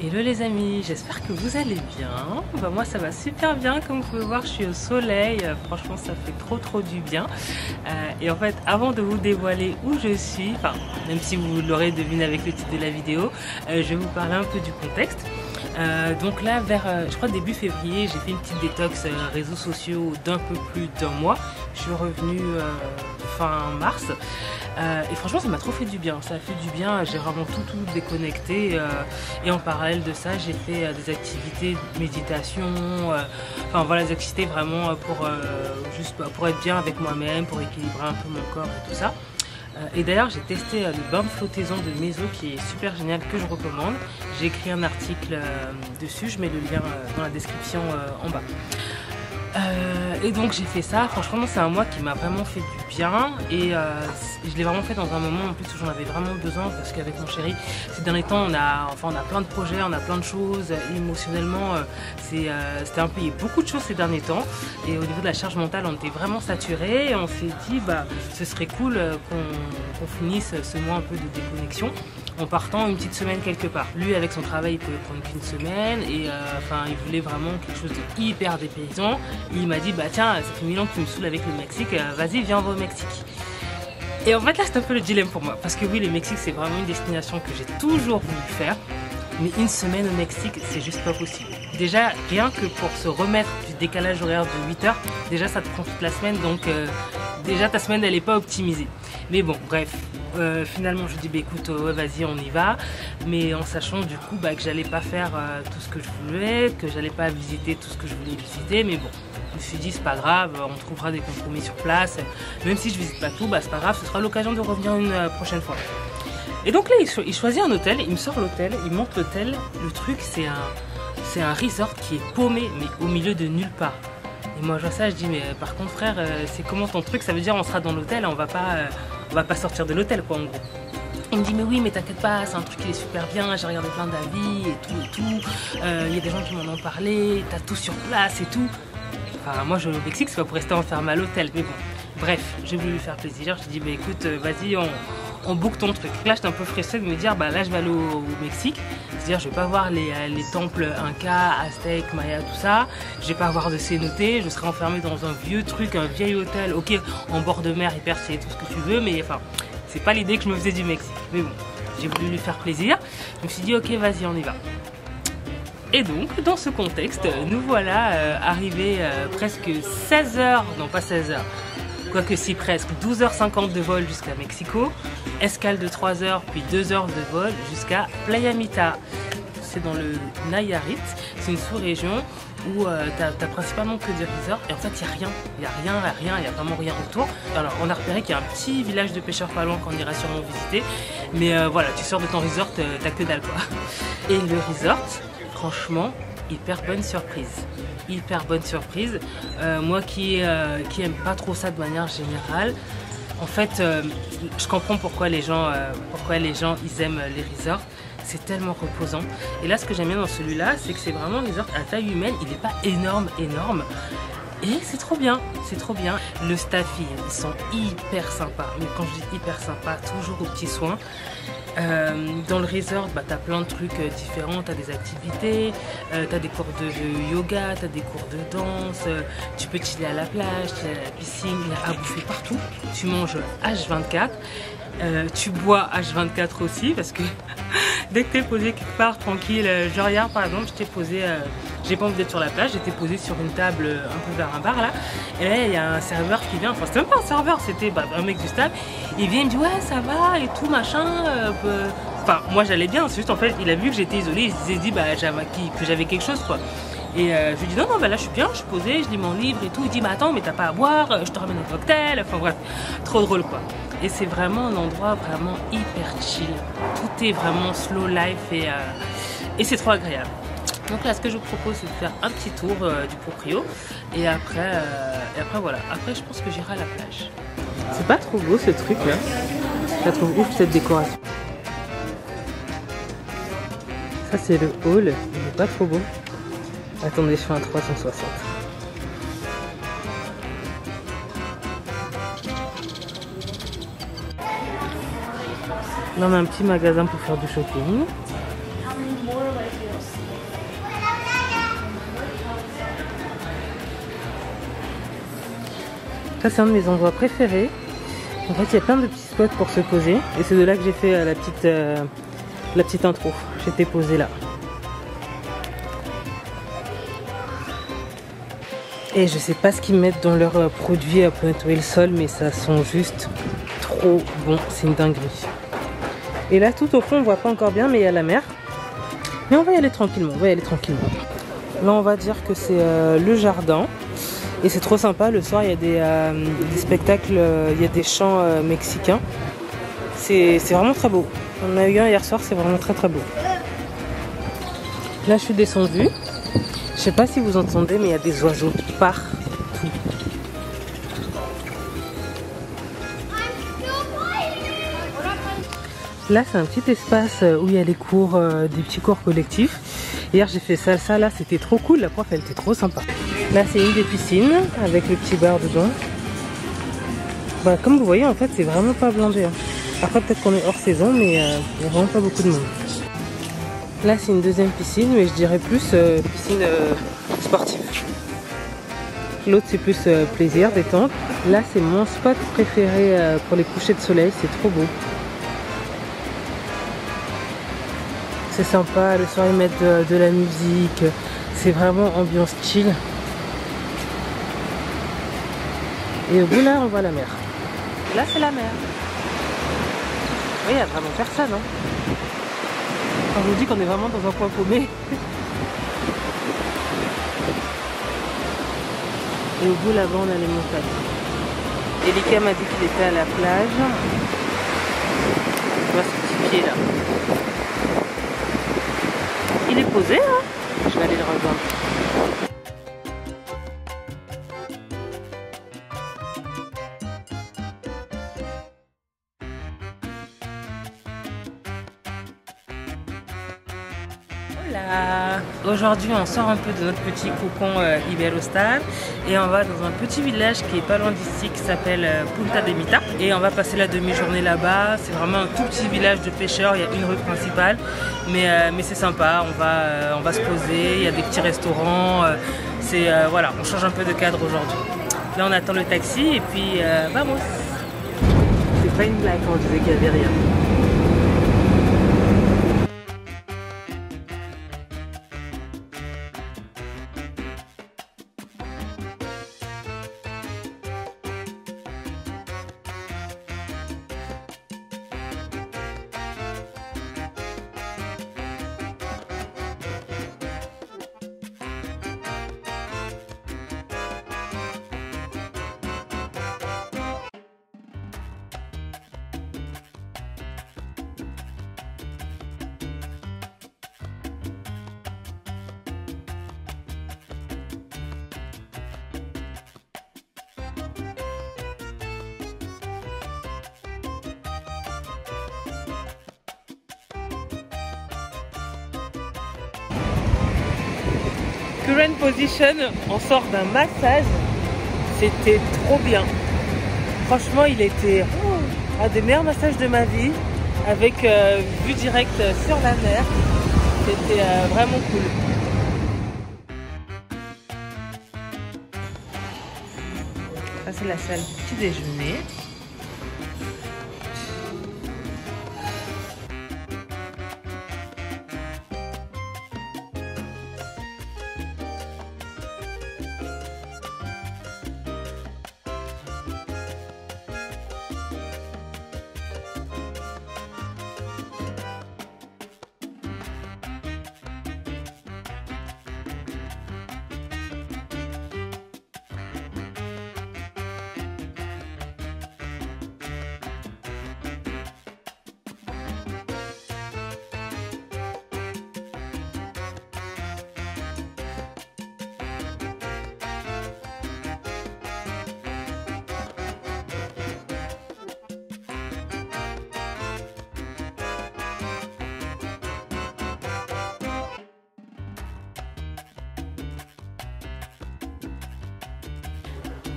Hello les amis, j'espère que vous allez bien. Moi ça va super bien, comme vous pouvez voir je suis au soleil, franchement ça fait trop du bien. Et en fait avant de vous dévoiler où je suis, enfin même si vous l'aurez deviné avec le titre de la vidéo, je vais vous parler un peu du contexte. Donc là vers je crois début février j'ai fait une petite détox réseaux sociaux d'un peu plus d'un mois. Je suis revenue fin mars et franchement ça m'a trop fait du bien, ça a fait du bien, j'ai vraiment tout déconnecté et en parallèle de ça j'ai fait des activités de méditation, enfin voilà des activités vraiment pour juste pour être bien avec moi-même, pour équilibrer un peu mon corps et tout ça. Et d'ailleurs j'ai testé le bain de flottaison de Meso qui est super génial, que je recommande. J'ai écrit un article dessus, je mets le lien dans la description en bas. Et donc j'ai fait ça, franchement c'est un mois qui m'a vraiment fait du bien et je l'ai vraiment fait dans un moment en plus où j'en avais vraiment besoin parce qu'avec mon chéri ces derniers temps on a plein de projets, on a plein de choses, émotionnellement c'était un peu, il y a beaucoup de choses ces derniers temps et au niveau de la charge mentale on était vraiment saturés et on s'est dit ce serait cool qu'on finisse ce mois un peu de déconnexion en partant une petite semaine quelque part. Lui avec son travail il pouvait prendre qu'une semaine et il voulait vraiment quelque chose de hyper dépaysant. Il m'a dit tiens ça fait 1000 ans que tu me saoules avec le Mexique, vas-y viens on va au Mexique. Et en fait là c'est un peu le dilemme pour moi parce que oui le Mexique c'est vraiment une destination que j'ai toujours voulu faire, mais une semaine au Mexique c'est juste pas possible. Déjà rien que pour se remettre du décalage horaire de 8 heures, déjà ça te prend toute la semaine donc déjà ta semaine elle est pas optimisée. Mais bon bref, finalement je dis écoute ouais, vas-y on y va, mais en sachant du coup que j'allais pas faire tout ce que je voulais, que j'allais pas visiter tout ce que je voulais visiter, mais bon je me suis dit c'est pas grave, on trouvera des compromis sur place, même si je visite pas tout, c'est pas grave, ce sera l'occasion de revenir une prochaine fois. Et donc là il choisit un hôtel, il me sort l'hôtel, il monte l'hôtel, le truc c'est un resort qui est paumé mais au milieu de nulle part. Et moi je vois ça, je dis mais par contre frère c'est comment ton truc, ça veut dire on sera dans l'hôtel, on va pas sortir de l'hôtel quoi en gros. Il me dit mais oui mais t'inquiète pas, c'est un truc qui est super bien, j'ai regardé plein d'avis et tout, il y a des gens qui m'en ont parlé, t'as tout sur place et tout. Enfin moi je vais au Mexique, c'est pas pour rester enfermé à l'hôtel, mais bon. Bref, j'ai voulu lui faire plaisir, je lui ai dit écoute vas-y on book ton truc. Là j'étais un peu stressée de me dire là je vais aller au Mexique, c'est-à-dire je vais pas voir les temples Inca, Aztèques, Maya, tout ça, je vais pas avoir de cénoté, je serai enfermée dans un vieux truc, un vieil hôtel, ok en bord de mer, hyper stylé, tout ce que tu veux, mais enfin c'est pas l'idée que je me faisais du Mexique. Mais bon, j'ai voulu lui faire plaisir, je me suis dit ok vas-y on y va. Et donc, dans ce contexte, nous voilà arrivés presque 16 heures, non pas 16 heures, quoique si presque, 12h50 de vol jusqu'à Mexico, escale de 3 heures, puis 2 heures de vol jusqu'à Playa Mita. C'est dans le Nayarit, c'est une sous-région où t'as principalement que des resorts et en fait il y a vraiment rien autour. Alors on a repéré qu'il y a un petit village de pêcheurs pas loin qu'on ira sûrement visiter, mais voilà, tu sors de ton resort, t'as que dalle quoi. Et le resort, franchement, hyper bonne surprise. Hyper bonne surprise. Moi qui aime pas trop ça de manière générale, en fait, je comprends pourquoi les gens ils aiment les resorts. C'est tellement reposant. Et là, ce que j'aime bien dans celui-là, c'est que c'est vraiment un resort à taille humaine. Il n'est pas énorme. Et c'est trop bien, c'est trop bien. Le staffing, ils sont hyper sympas. Mais quand je dis hyper sympa, toujours aux petits soins. Dans le resort, t'as plein de trucs différents, t'as des activités, t'as des cours de yoga, t'as des cours de danse, tu peux chiller à la plage, chiller à la piscine, il y a à bouffer partout. Tu manges H24, tu bois H24 aussi parce que dès que t'es posé quelque part tranquille, genre hier par exemple, j'étais posé, j'ai pas envie d'être sur la plage, j'étais posé sur une table un peu vers un bar là, et là il y a un serveur qui vient, enfin c'était même pas un serveur, c'était un mec du staff, il vient, il me dit ouais ça va et tout machin, enfin moi j'allais bien, c'est juste en fait il a vu que j'étais isolée, il s'est dit que j'avais quelque chose quoi. Et je lui dis non là je suis bien, je suis posée, je lis mon livre et tout, il dit attends mais t'as pas à boire, je te ramène un cocktail, enfin bref, trop drôle quoi. Et c'est vraiment un endroit vraiment hyper chill, tout est vraiment slow life et c'est trop agréable. Donc là ce que je vous propose c'est de faire un petit tour du proprio et après voilà, après je pense que j'irai à la plage. C'est pas trop beau ce truc là, je la trouve ouf cette décoration. Ça c'est le hall, il est pas trop beau. Attendez, je fais un 360. Là on a un petit magasin pour faire du shopping. Ça c'est un de mes endroits préférés. En fait il y a plein de petits spots pour se poser. Et c'est de là que j'ai fait la petite intro. J'étais posée là. Et je sais pas ce qu'ils mettent dans leurs produits pour nettoyer le sol, mais ça sent juste trop bon, c'est une dinguerie. Et là tout au fond on voit pas encore bien, mais il y a la mer. Mais on va y aller tranquillement, Là on va dire que c'est le jardin. Et c'est trop sympa, le soir il y a des spectacles, il y a des chants mexicains. C'est vraiment très beau. On a eu un hier soir, c'est vraiment très très beau. Là je suis descendue. Je sais pas si vous entendez, mais il y a des oiseaux partout. Là, c'est un petit espace où il y a les cours, des petits cours collectifs. Hier, j'ai fait salsa, là, c'était trop cool. La prof, elle était trop sympa. Là, c'est une des piscines avec le petit bar dedans. Bah, comme vous voyez, en fait, c'est vraiment pas blindé. Hein. Après, peut-être qu'on est hors saison, mais il n'y a vraiment pas beaucoup de monde. Là, c'est une deuxième piscine, mais je dirais plus piscine sportive. L'autre, c'est plus plaisir, détente. Là, c'est mon spot préféré pour les couchers de soleil. C'est trop beau. C'est sympa. Le soir, ils mettent de la musique. C'est vraiment ambiance chill. Et au bout, là, on voit la mer. Et là, c'est la mer. Oui, il n'y a vraiment personne. Hein. On vous dit qu'on est vraiment dans un coin paumé. Et au bout là-bas on a les montagnes. Elika m'a dit qu'il était à la plage. Je vois ce petit pied là. Il est posé hein. Je vais aller le rejoindre. Aujourd'hui on sort un peu de notre petit cocon Iberostar et on va dans un petit village qui est pas loin d'ici qui s'appelle Punta de Mita et on va passer la demi-journée là-bas. C'est vraiment un tout petit village de pêcheurs, il y a une rue principale mais c'est sympa, on va se poser, il y a des petits restaurants, voilà, on change un peu de cadre aujourd'hui. Là on attend le taxi et puis vamos. C'est pas une blague quand on disait qu'il y avait rien. Current position, on sort d'un massage, c'était trop bien. Franchement, il était un des meilleurs massages de ma vie, avec vue directe sur la mer. C'était vraiment cool. Ça c'est la salle du petit déjeuner.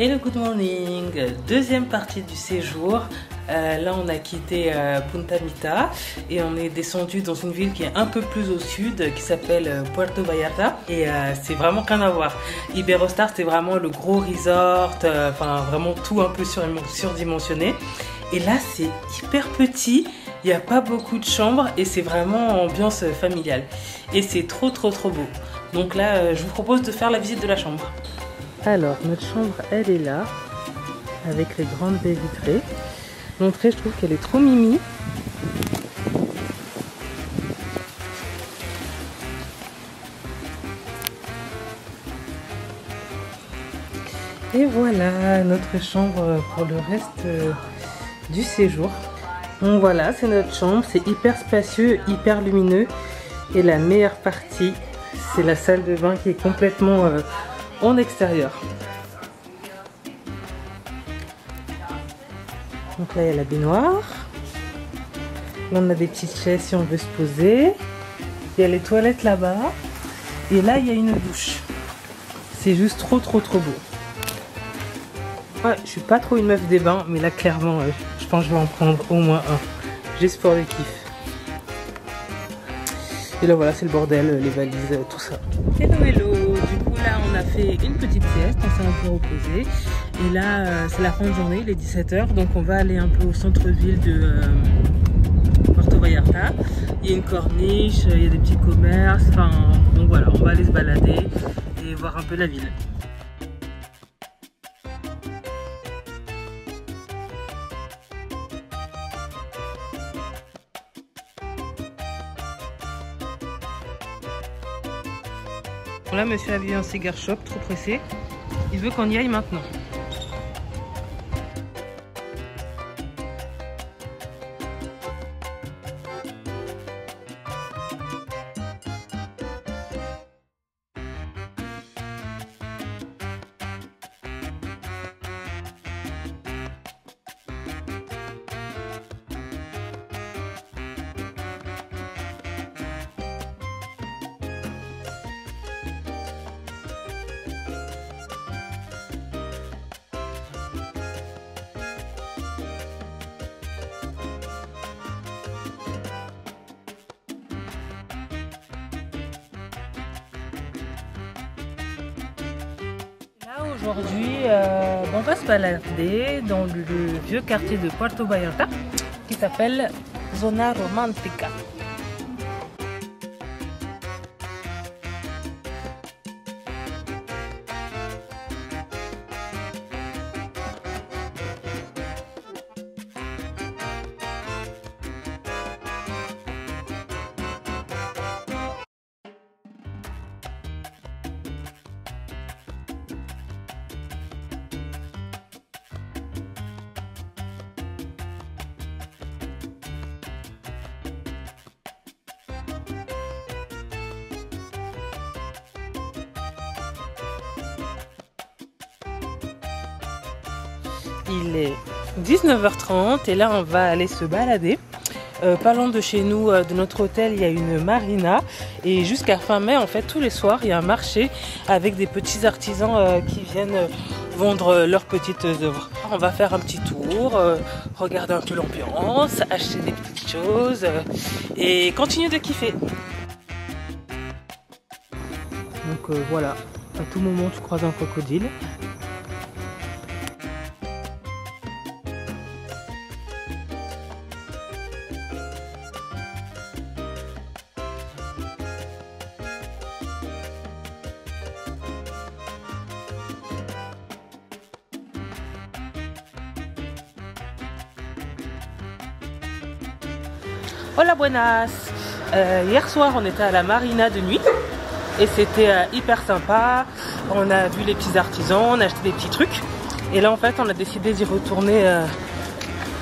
Hello, good morning. Deuxième partie du séjour. Là on a quitté Punta Mita et on est descendu dans une ville qui est un peu plus au sud qui s'appelle Puerto Vallarta et c'est vraiment rien à voir. Iberostar c'est vraiment le gros resort, enfin vraiment tout un peu surdimensionné. Et là c'est hyper petit, il n'y a pas beaucoup de chambres et c'est vraiment ambiance familiale. Et c'est trop beau. Donc là je vous propose de faire la visite de la chambre. Alors notre chambre elle est là, avec les grandes baies vitrées. L'entrée je trouve qu'elle est trop mimi. Et voilà notre chambre pour le reste du séjour. Donc voilà, c'est notre chambre, c'est hyper spacieux, hyper lumineux. Et la meilleure partie, c'est la salle de bain qui est complètement en extérieur. Donc là il y a la baignoire. Là on a des petites chaises si on veut se poser. Il y a les toilettes là-bas. Et là il y a une douche. C'est juste trop beau. Ouais, je suis pas trop une meuf des bains, mais là clairement je pense que je vais en prendre au moins un. Juste pour le kiff. Et là voilà c'est le bordel, les valises, tout ça. Hello. Du coup là on a fait une petite sieste, on s'est un peu reposé. Et là c'est la fin de journée, il est 17 h. Donc on va aller un peu au centre-ville de Puerto Vallarta. Il y a une corniche, il y a des petits commerces. Enfin donc voilà, on va aller se balader et voir un peu la ville. Là, monsieur a vu un cigar shop, trop pressé. Il veut qu'on y aille maintenant. Aujourd'hui, on va se balader dans le vieux quartier de Puerto Vallarta qui s'appelle Zona Romantica. Il est 19 h 30 et là on va aller se balader. Pas loin de chez nous, de notre hôtel, il y a une marina et jusqu'à fin mai, en fait, tous les soirs, il y a un marché avec des petits artisans qui viennent vendre leurs petites œuvres. On va faire un petit tour, regarder un peu l'ambiance, acheter des petites choses et continuer de kiffer. Donc voilà, à tout moment tu croises un crocodile. Hola buenas. Hier soir on était à la marina de nuit et c'était hyper sympa. On a vu les petits artisans, on a acheté des petits trucs et là en fait on a décidé d'y retourner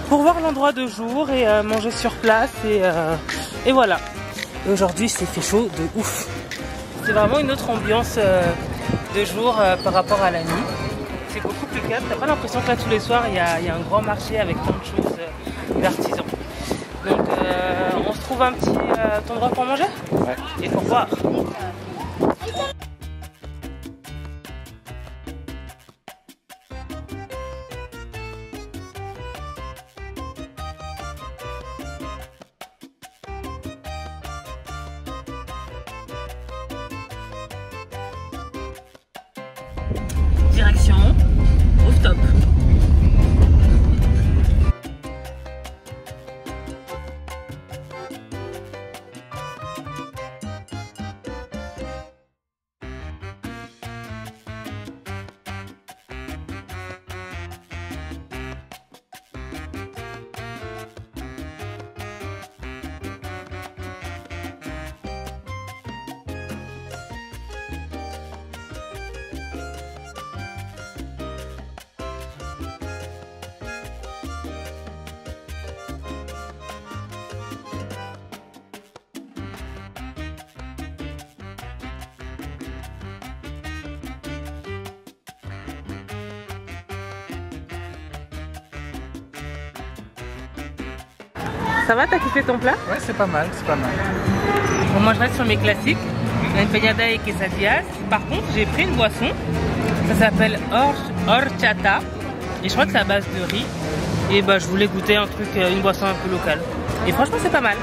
pour voir l'endroit de jour et manger sur place et voilà. Et aujourd'hui c'est fait chaud de ouf. C'est vraiment une autre ambiance de jour par rapport à la nuit. C'est beaucoup plus calme, t'as pas l'impression que là tous les soirs il y a un grand marché avec plein de choses d'artisans. Donc on se trouve un petit endroit pour manger? Ouais. Et pour boire. top. Ça va, t'as kiffé ton plat? Ouais, c'est pas mal, c'est pas mal. Bon, moi je reste sur mes classiques. Une empanada et quesadillas. Par contre, j'ai pris une boisson. Ça s'appelle horchata. Et je crois que c'est à base de riz. Et bah je voulais goûter un truc, une boisson un peu locale. Et franchement, c'est pas mal.